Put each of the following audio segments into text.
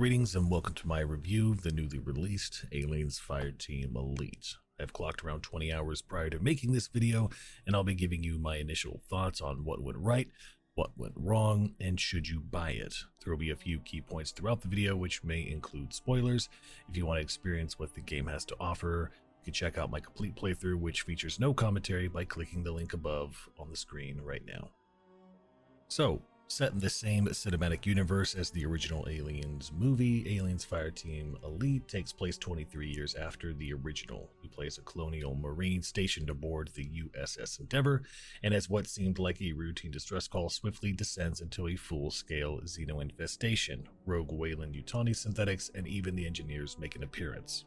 Greetings and welcome to my review of the newly released Aliens Fireteam ELITE. I've clocked around 20 hours prior to making this video, and I'll be giving you my initial thoughts on what went right, what went wrong, and should you buy it. There will be a few key points throughout the video which may include spoilers. If you want to experience what the game has to offer, you can check out my complete playthrough, which features no commentary, by clicking the link above on the screen right now. So, set in the same cinematic universe as the original Aliens movie, Aliens Fireteam ELITE takes place 23 years after the original. You play as a colonial marine stationed aboard the USS Endeavour, and as what seemed like a routine distress call swiftly descends into a full-scale xeno infestation. Rogue Weyland-Yutani synthetics and even the engineers make an appearance.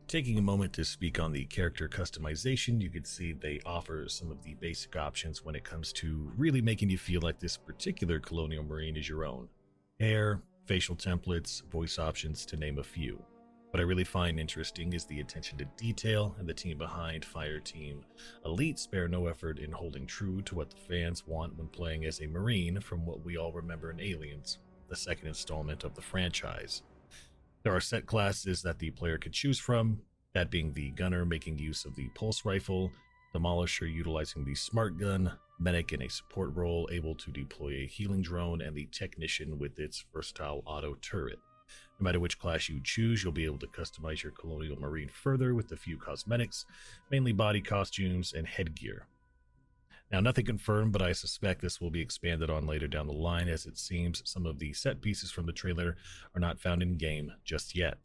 Taking a moment to speak on the character customization, you can see they offer some of the basic options when it comes to really making you feel like this particular colonial marine is your own. Hair, facial templates, voice options, to name a few. What I really find interesting is the attention to detail, and the team behind Fireteam ELITE spare no effort in holding true to what the fans want when playing as a marine from what we all remember in Aliens, the second installment of the franchise. There are set classes that the player can choose from, that being the gunner making use of the pulse rifle, demolisher utilizing the smart gun, medic in a support role able to deploy a healing drone, and the technician with its versatile auto turret. No matter which class you choose, you'll be able to customize your colonial marine further with a few cosmetics, mainly body costumes and headgear. Now, nothing confirmed, but I suspect this will be expanded on later down the line, as it seems some of the set pieces from the trailer are not found in game just yet.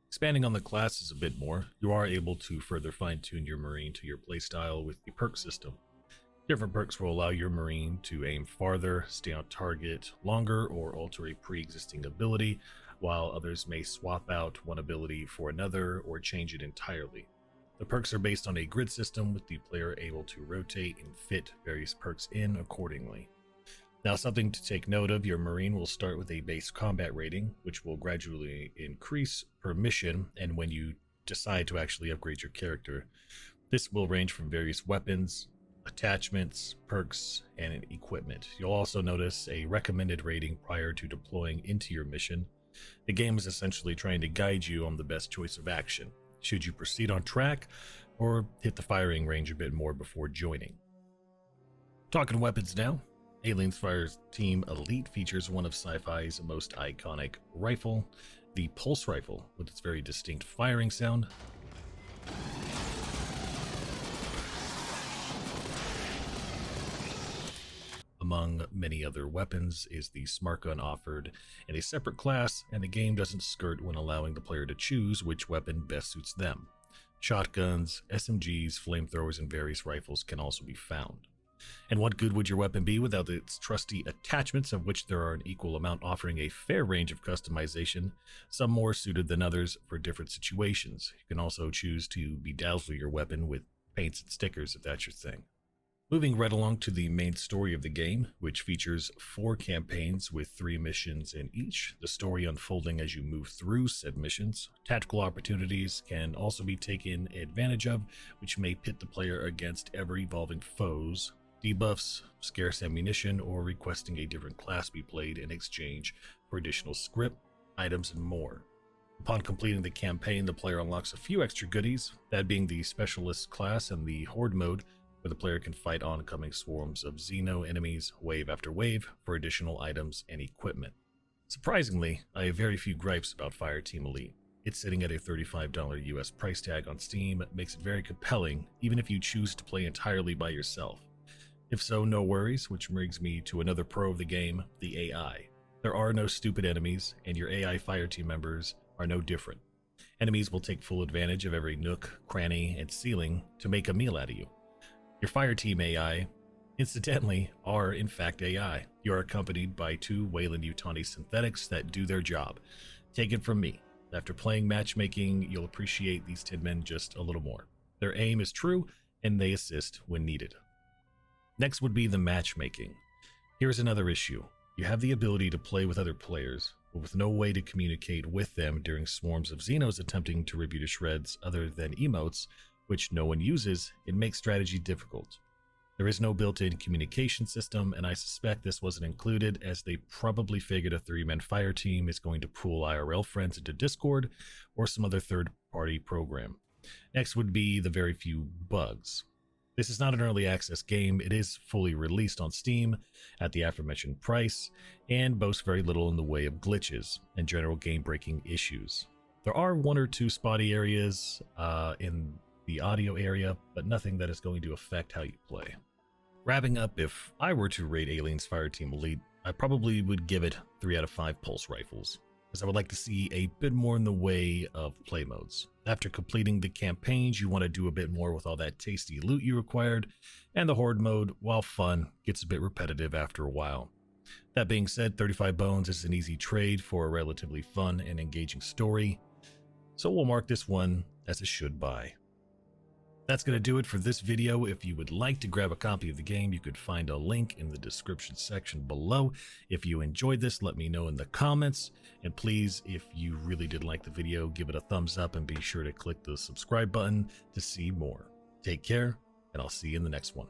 Expanding on the classes a bit more, you are able to further fine-tune your marine to your playstyle with the perk system. Different perks will allow your marine to aim farther, stay on target longer, or alter a pre-existing ability, while others may swap out one ability for another or change it entirely. The perks are based on a grid system, with the player able to rotate and fit various perks in accordingly. Now, something to take note of, your marine will start with a base combat rating, which will gradually increase per mission and when you decide to actually upgrade your character. This will range from various weapons, attachments, perks, and equipment. You'll also notice a recommended rating prior to deploying into your mission. The game is essentially trying to guide you on the best choice of action. Should you proceed on track, or hit the firing range a bit more before joining? Talking weapons now, Aliens Fireteam ELITE features one of sci-fi's most iconic rifle, the pulse rifle, with its very distinct firing sound. Among many other weapons is the smart gun, offered in a separate class, and the game doesn't skirt when allowing the player to choose which weapon best suits them. Shotguns, SMGs, flamethrowers, and various rifles can also be found. And what good would your weapon be without its trusty attachments, of which there are an equal amount, offering a fair range of customization, some more suited than others for different situations. You can also choose to bedazzle your weapon with paints and stickers if that's your thing. Moving right along to the main story of the game, which features 4 campaigns with 3 missions in each, the story unfolding as you move through said missions. Tactical opportunities can also be taken advantage of, which may pit the player against ever-evolving foes, debuffs, scarce ammunition, or requesting a different class be played in exchange for additional script, items, and more. Upon completing the campaign, the player unlocks a few extra goodies, that being the Specialist class and the Horde mode, where the player can fight oncoming swarms of Xeno enemies wave after wave for additional items and equipment. Surprisingly, I have very few gripes about Fireteam ELITE. It's sitting at a $35 US price tag on Steam, makes it very compelling even if you choose to play entirely by yourself. If so, no worries, which brings me to another pro of the game, the AI. There are no stupid enemies, and your AI Fireteam members are no different. Enemies will take full advantage of every nook, cranny, and ceiling to make a meal out of you. Your Fireteam AI, incidentally, are in fact AI. You are accompanied by 2 Weyland-Yutani synthetics that do their job. Take it from me, after playing matchmaking, you'll appreciate these tin men just a little more. Their aim is true, and they assist when needed. Next would be the matchmaking. Here's another issue. You have the ability to play with other players, but with no way to communicate with them during swarms of Xenos attempting to rip you to shreds other than emotes, which no one uses. It makes strategy difficult. There is no built-in communication system, and I suspect this wasn't included as they probably figured a 3-man fire team is going to pool IRL friends into Discord or some other third-party program. Next would be the very few bugs. This is not an early access game, it is fully released on Steam at the aforementioned price, and boasts very little in the way of glitches and general game-breaking issues. There are 1 or 2 spotty areas in the audio area, but nothing that is going to affect how you play. Wrapping up, if I were to rate Aliens Fireteam Elite, I probably would give it 3 out of 5 pulse rifles, as I would like to see a bit more in the way of play modes. After completing the campaigns, you want to do a bit more with all that tasty loot you acquired, and the horde mode, while fun, gets a bit repetitive after a while. That being said, 35 bones is an easy trade for a relatively fun and engaging story, so we'll mark this one as a should buy. That's going to do it for this video. If you would like to grab a copy of the game, you could find a link in the description section below. If you enjoyed this, let me know in the comments. And please, if you really did like the video, give it a thumbs up and be sure to click the subscribe button to see more. Take care, and I'll see you in the next one.